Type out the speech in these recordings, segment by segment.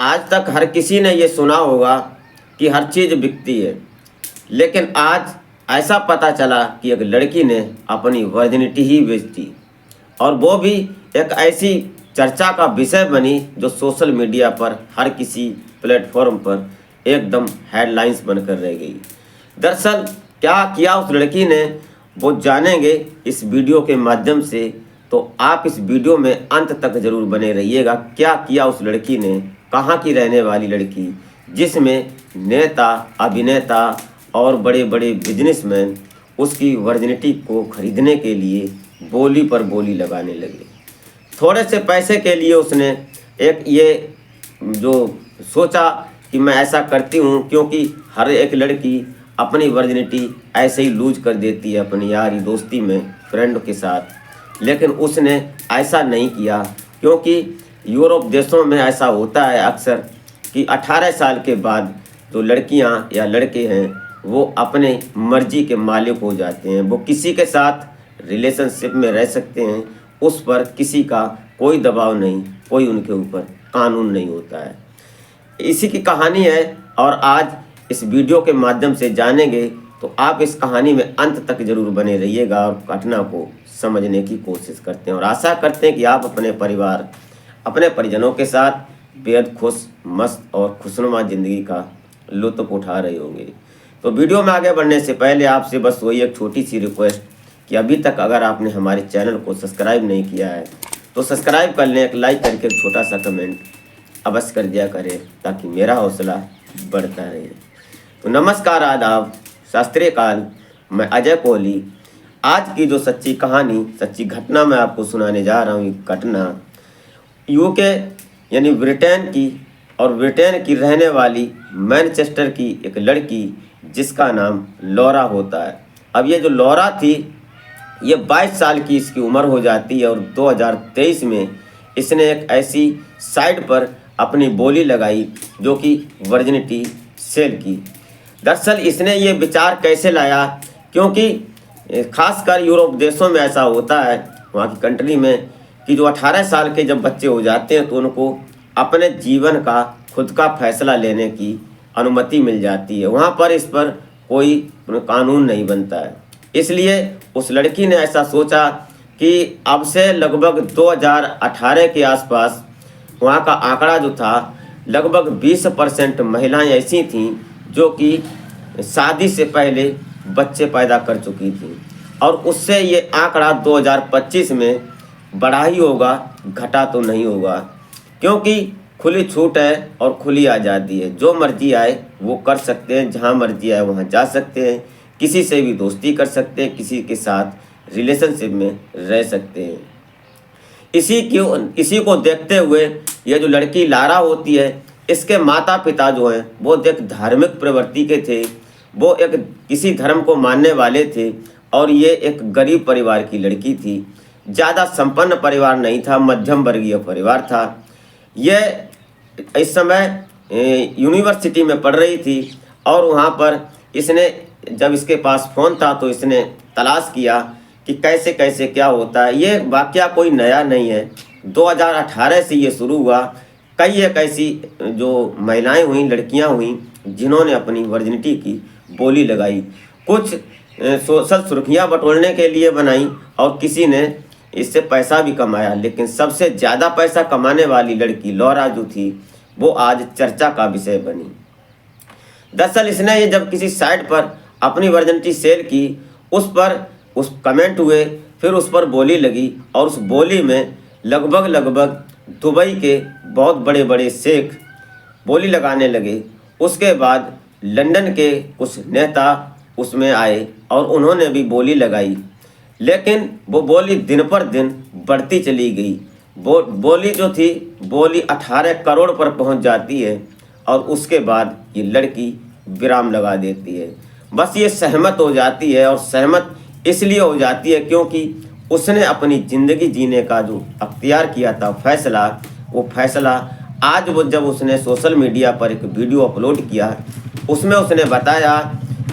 आज तक हर किसी ने ये सुना होगा कि हर चीज़ बिकती है, लेकिन आज ऐसा पता चला कि एक लड़की ने अपनी वर्जिनिटी ही बेच दी, और वो भी एक ऐसी चर्चा का विषय बनी जो सोशल मीडिया पर हर किसी प्लेटफॉर्म पर एकदम हेडलाइंस बनकर रह गई। दरअसल क्या किया उस लड़की ने वो जानेंगे इस वीडियो के माध्यम से, तो आप इस वीडियो में अंत तक ज़रूर बने रहिएगा। क्या किया उस लड़की ने, कहाँ की रहने वाली लड़की, जिसमें नेता, अभिनेता और बड़े बड़े बिजनेसमैन उसकी वर्जिनिटी को खरीदने के लिए बोली पर बोली लगाने लगे। थोड़े से पैसे के लिए उसने एक ये जो सोचा कि मैं ऐसा करती हूँ, क्योंकि हर एक लड़की अपनी वर्जिनिटी ऐसे ही लूज कर देती है अपनी यारी दोस्ती में फ्रेंड के साथ, लेकिन उसने ऐसा नहीं किया। क्योंकि यूरोप देशों में ऐसा होता है अक्सर कि 18 साल के बाद जो लड़कियां या लड़के हैं वो अपने मर्जी के मालिक हो जाते हैं। वो किसी के साथ रिलेशनशिप में रह सकते हैं, उस पर किसी का कोई दबाव नहीं, कोई उनके ऊपर कानून नहीं होता है। इसी की कहानी है और आज इस वीडियो के माध्यम से जानेंगे, तो आप इस कहानी में अंत तक ज़रूर बने रहिएगा और घटना को समझने की कोशिश करते हैं और आशा करते हैं कि आप अपने परिवार, अपने परिजनों के साथ बेहद खुश, मस्त और खुशनुमा ज़िंदगी का लुत्फ़ उठा रहे होंगे। तो वीडियो में आगे बढ़ने से पहले आपसे बस वही एक छोटी सी रिक्वेस्ट कि अभी तक अगर आपने हमारे चैनल को सब्सक्राइब नहीं किया है तो सब्सक्राइब कर लें, एक लाइक करके एक छोटा सा कमेंट अवश्य कर दिया करें ताकि मेरा हौसला बढ़ता रहे। तो नमस्कार, आदाब, शास्त्रीय काल, मैं अजय कोहली। आज की जो सच्ची कहानी, सच्ची घटना मैं आपको सुनाने जा रहा हूँ। ये घटना यूके यानी ब्रिटेन की, और ब्रिटेन की रहने वाली मैनचेस्टर की एक लड़की जिसका नाम लॉरा होता है। अब ये जो लॉरा थी, ये 22 साल की इसकी उम्र हो जाती है और 2023 में इसने एक ऐसी साइट पर अपनी बोली लगाई जो कि वर्जिनिटी सेल की। दरअसल इसने ये विचार कैसे लाया, क्योंकि खासकर यूरोप देशों में ऐसा होता है, वहाँ की कंट्री में, कि जो 18 साल के जब बच्चे हो जाते हैं तो उनको अपने जीवन का खुद का फैसला लेने की अनुमति मिल जाती है। वहाँ पर इस पर कोई कानून नहीं बनता है। इसलिए उस लड़की ने ऐसा सोचा कि अब से लगभग 2018 के आसपास वहाँ का आंकड़ा जो था, लगभग 20% महिलाएं ऐसी थीं जो कि शादी से पहले बच्चे पैदा कर चुकी थीं, और उससे ये आंकड़ा 2025 में बढ़ा ही होगा, घटा तो नहीं होगा। क्योंकि खुली छूट है और खुली आज़ादी है, जो मर्जी आए वो कर सकते हैं, जहाँ मर्जी आए वहाँ जा सकते हैं, किसी से भी दोस्ती कर सकते हैं, किसी के साथ रिलेशनशिप में रह सकते हैं। इसी को देखते हुए ये जो लड़की लारा होती है, इसके माता पिता जो हैं वो एक धार्मिक प्रवृत्ति के थे, वो एक किसी धर्म को मानने वाले थे, और ये एक गरीब परिवार की लड़की थी। ज़्यादा संपन्न परिवार नहीं था, मध्यम वर्गीय परिवार था। ये इस समय यूनिवर्सिटी में पढ़ रही थी, और वहाँ पर इसने, जब इसके पास फ़ोन था तो इसने तलाश किया कि कैसे कैसे क्या होता है। ये वाकया कोई नया नहीं है, 2018 से ये शुरू हुआ। कई एक ऐसी जो महिलाएं हुई, लड़कियां हुई, जिन्होंने अपनी वर्जिनिटी की बोली लगाई। कुछ सोशल सुर्खियां बटोरने के लिए बनाई और किसी ने इससे पैसा भी कमाया, लेकिन सबसे ज़्यादा पैसा कमाने वाली लड़की लॉरा जो थी वो आज चर्चा का विषय बनी। दरअसल इसने ये जब किसी साइट पर अपनी वर्जिनिटी सेल की, उस कमेंट हुए, फिर उस पर बोली लगी, और उस बोली में लगभग दुबई के बहुत बड़े बड़े शेख बोली लगाने लगे। उसके बाद लंदन के कुछ नेता उसमें आए और उन्होंने भी बोली लगाई, लेकिन वो बोली दिन पर दिन बढ़ती चली गई। बोली जो थी, बोली 18 करोड़ पर पहुंच जाती है, और उसके बाद ये लड़की विराम लगा देती है। बस ये सहमत हो जाती है, और सहमत इसलिए हो जाती है क्योंकि उसने अपनी ज़िंदगी जीने का जो अख्तियार किया था फैसला, वो फैसला आज वो जब उसने सोशल मीडिया पर एक वीडियो अपलोड किया, उसमें उसने बताया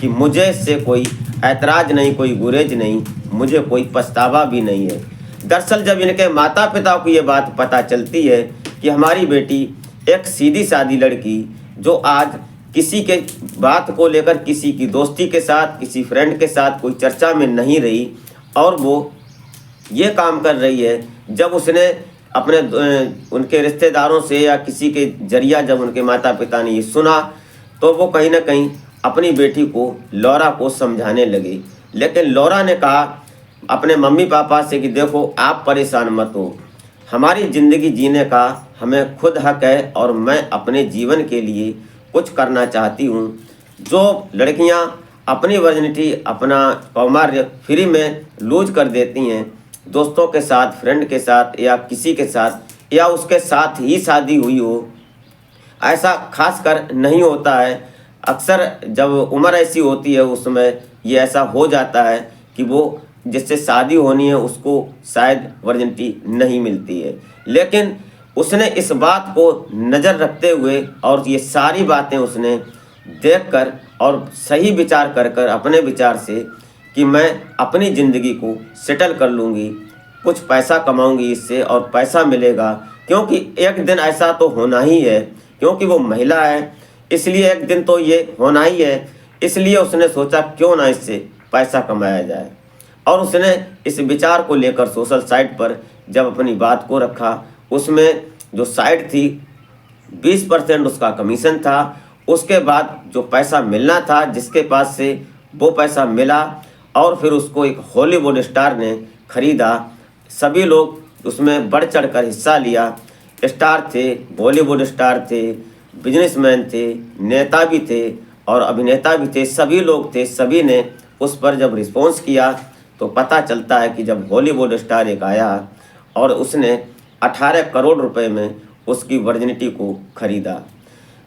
कि मुझे इससे कोई ऐतराज़ नहीं, कोई गुरेज नहीं, मुझे कोई पछतावा भी नहीं है। दरअसल जब इनके माता पिता को ये बात पता चलती है कि हमारी बेटी एक सीधी सादी लड़की जो आज किसी के बात को लेकर, किसी की दोस्ती के साथ, किसी फ्रेंड के साथ कोई चर्चा में नहीं रही, और वो ये काम कर रही है जब उसने अपने उनके रिश्तेदारों से या किसी के जरिया जब उनके माता पिता ने ये सुना, तो वो कहीं ना कहीं अपनी बेटी को, लौरा को समझाने लगी। लेकिन लौरा ने कहा अपने मम्मी पापा से कि देखो आप परेशान मत हो, हमारी ज़िंदगी जीने का हमें खुद हक है और मैं अपने जीवन के लिए कुछ करना चाहती हूँ। जो लड़कियाँ अपनी वर्जिनिटी, अपना कौमार्य फ्री में लूज कर देती हैं, दोस्तों के साथ, फ्रेंड के साथ या किसी के साथ, या उसके साथ ही शादी हुई हो, ऐसा खास कर नहीं होता है। अक्सर जब उम्र ऐसी होती है उसमें ये ऐसा हो जाता है कि वो जिससे शादी होनी है उसको शायद वर्जिनिटी नहीं मिलती है। लेकिन उसने इस बात को नज़र रखते हुए और ये सारी बातें उसने देखकर और सही विचार कर कर अपने विचार से कि मैं अपनी ज़िंदगी को सेटल कर लूँगी, कुछ पैसा कमाऊँगी इससे और पैसा मिलेगा, क्योंकि एक दिन ऐसा तो होना ही है, क्योंकि वो महिला है इसलिए एक दिन तो ये होना ही है। इसलिए उसने सोचा क्यों ना इससे पैसा कमाया जाए, और उसने इस विचार को लेकर सोशल साइट पर जब अपनी बात को रखा, उसमें जो साइट थी 20% उसका कमीशन था। उसके बाद जो पैसा मिलना था जिसके पास से, वो पैसा मिला और फिर उसको एक हॉलीवुड स्टार ने ख़रीदा। सभी लोग उसमें बढ़ चढ़ कर हिस्सा लिया। स्टार थे, बॉलीवुड स्टार थे, बिजनेसमैन थे, नेता भी थे और अभिनेता भी थे, सभी लोग थे। सभी ने उस पर जब रिस्पॉन्स किया तो पता चलता है कि जब हॉलीवुड स्टार एक आया और उसने 18 करोड़ रुपए में उसकी वर्जिनिटी को खरीदा,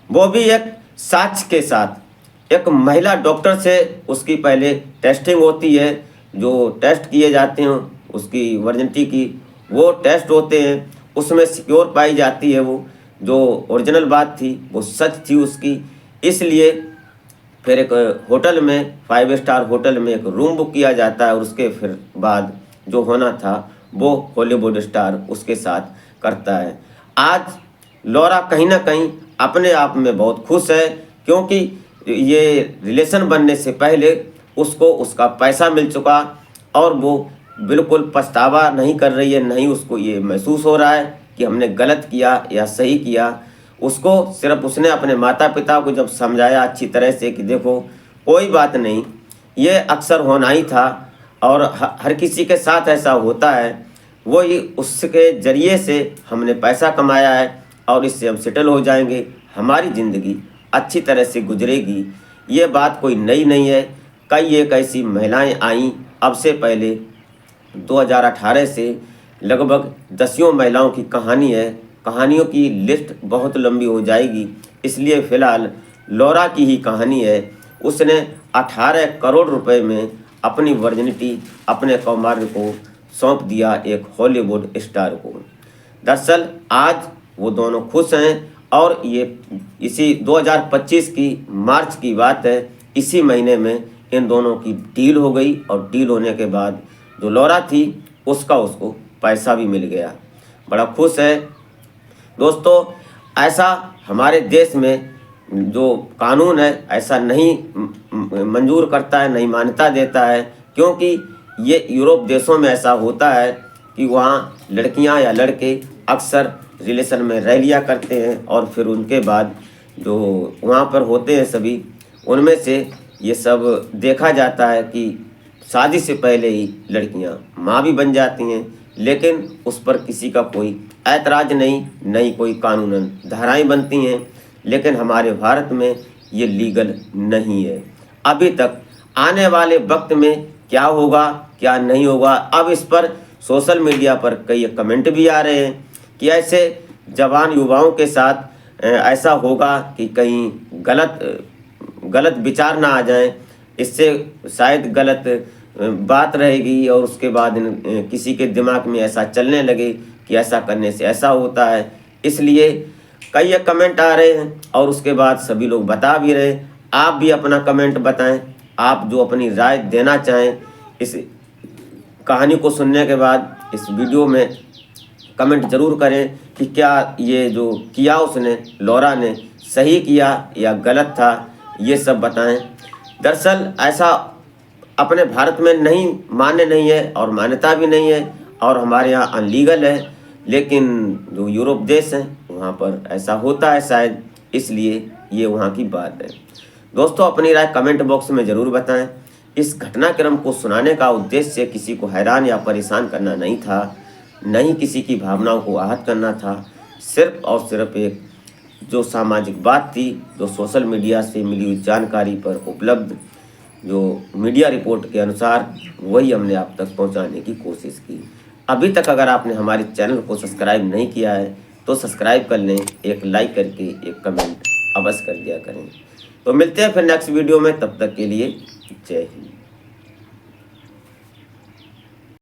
वो भी एक साक्ष्य के साथ। एक महिला डॉक्टर से उसकी पहले टेस्टिंग होती है, जो टेस्ट किए जाते हैं उसकी वर्जिनिटी की, वो टेस्ट होते हैं, उसमें सिक्योर पाई जाती है। वो जो ओरिजिनल बात थी वो सच थी उसकी। इसलिए फिर एक होटल में, 5 स्टार होटल में एक रूम बुक किया जाता है और उसके फिर बाद जो होना था वो हॉलीवुड स्टार उसके साथ करता है। आज लौरा कहीं ना कहीं अपने आप में बहुत खुश है, क्योंकि ये रिलेशन बनने से पहले उसको उसका पैसा मिल चुका और वो बिल्कुल पछतावा नहीं कर रही है, नहीं उसको ये महसूस हो रहा है कि हमने गलत किया या सही किया। उसको सिर्फ उसने अपने माता पिता को जब समझाया अच्छी तरह से कि देखो कोई बात नहीं, ये अक्सर होना ही था और हर किसी के साथ ऐसा होता है, वही उसके ज़रिए से हमने पैसा कमाया है और इससे हम सेटल हो जाएंगे, हमारी ज़िंदगी अच्छी तरह से गुजरेगी। ये बात कोई नई नहीं है। कई एक ऐसी महिलाएं आईं अब से पहले, 2018 से लगभग 10 महिलाओं की कहानी है। कहानियों की लिस्ट बहुत लंबी हो जाएगी, इसलिए फ़िलहाल लौरा की ही कहानी है। उसने 18 करोड़ रुपए में अपनी वर्जिनिटी, अपने कौमार्य को सौंप दिया एक हॉलीवुड स्टार को। दरअसल आज वो दोनों खुश हैं और ये इसी 2025 की मार्च की बात है, इसी महीने में इन दोनों की डील हो गई और डील होने के बाद जो लौरा थी उसका उसको पैसा भी मिल गया। बड़ा खुश है। दोस्तों, ऐसा हमारे देश में जो कानून है ऐसा नहीं मंजूर करता है, नहीं मान्यता देता है, क्योंकि ये यूरोप देशों में ऐसा होता है कि वहाँ लड़कियाँ या लड़के अक्सर रिलेशन में रह लिया करते हैं और फिर उनके बाद जो वहाँ पर होते हैं सभी, उनमें से ये सब देखा जाता है कि शादी से पहले ही लड़कियाँ माँ भी बन जाती हैं, लेकिन उस पर किसी का कोई ऐतराज़ नहीं कोई कानूनन धाराएं बनती हैं। लेकिन हमारे भारत में ये लीगल नहीं है अभी तक। आने वाले वक्त में क्या होगा क्या नहीं होगा, अब इस पर सोशल मीडिया पर कई कमेंट भी आ रहे हैं कि ऐसे जवान युवाओं के साथ ऐसा होगा कि कहीं गलत विचार ना आ जाए, इससे शायद गलत बात रहेगी और उसके बाद किसी के दिमाग में ऐसा चलने लगे कि ऐसा करने से ऐसा होता है। इसलिए कई कमेंट आ रहे हैं और उसके बाद सभी लोग बता भी रहे। आप भी अपना कमेंट बताएं, आप जो अपनी राय देना चाहें इस कहानी को सुनने के बाद इस वीडियो में कमेंट ज़रूर करें कि क्या ये जो किया उसने, लौरा ने, सही किया या गलत था, ये सब बताएं। दरअसल ऐसा अपने भारत में नहीं मान्य नहीं है और मान्यता भी नहीं है और हमारे यहाँ अनलीगल है, लेकिन जो यूरोप देश हैं वहाँ पर ऐसा होता है शायद, इसलिए ये वहाँ की बात है। दोस्तों अपनी राय कमेंट बॉक्स में ज़रूर बताएं। इस घटनाक्रम को सुनाने का उद्देश्य किसी को हैरान या परेशान करना नहीं था, न ही किसी की भावनाओं को आहत करना था। सिर्फ और सिर्फ एक जो सामाजिक बात थी, जो सोशल मीडिया से मिली हुई जानकारी पर उपलब्ध जो मीडिया रिपोर्ट के अनुसार, वही हमने आप तक पहुंचाने की कोशिश की। अभी तक अगर आपने हमारे चैनल को सब्सक्राइब नहीं किया है तो सब्सक्राइब कर लें, एक लाइक करके एक कमेंट अवश्य कर दिया करें। तो मिलते हैं फिर नेक्स्ट वीडियो में, तब तक के लिए जय हिंद।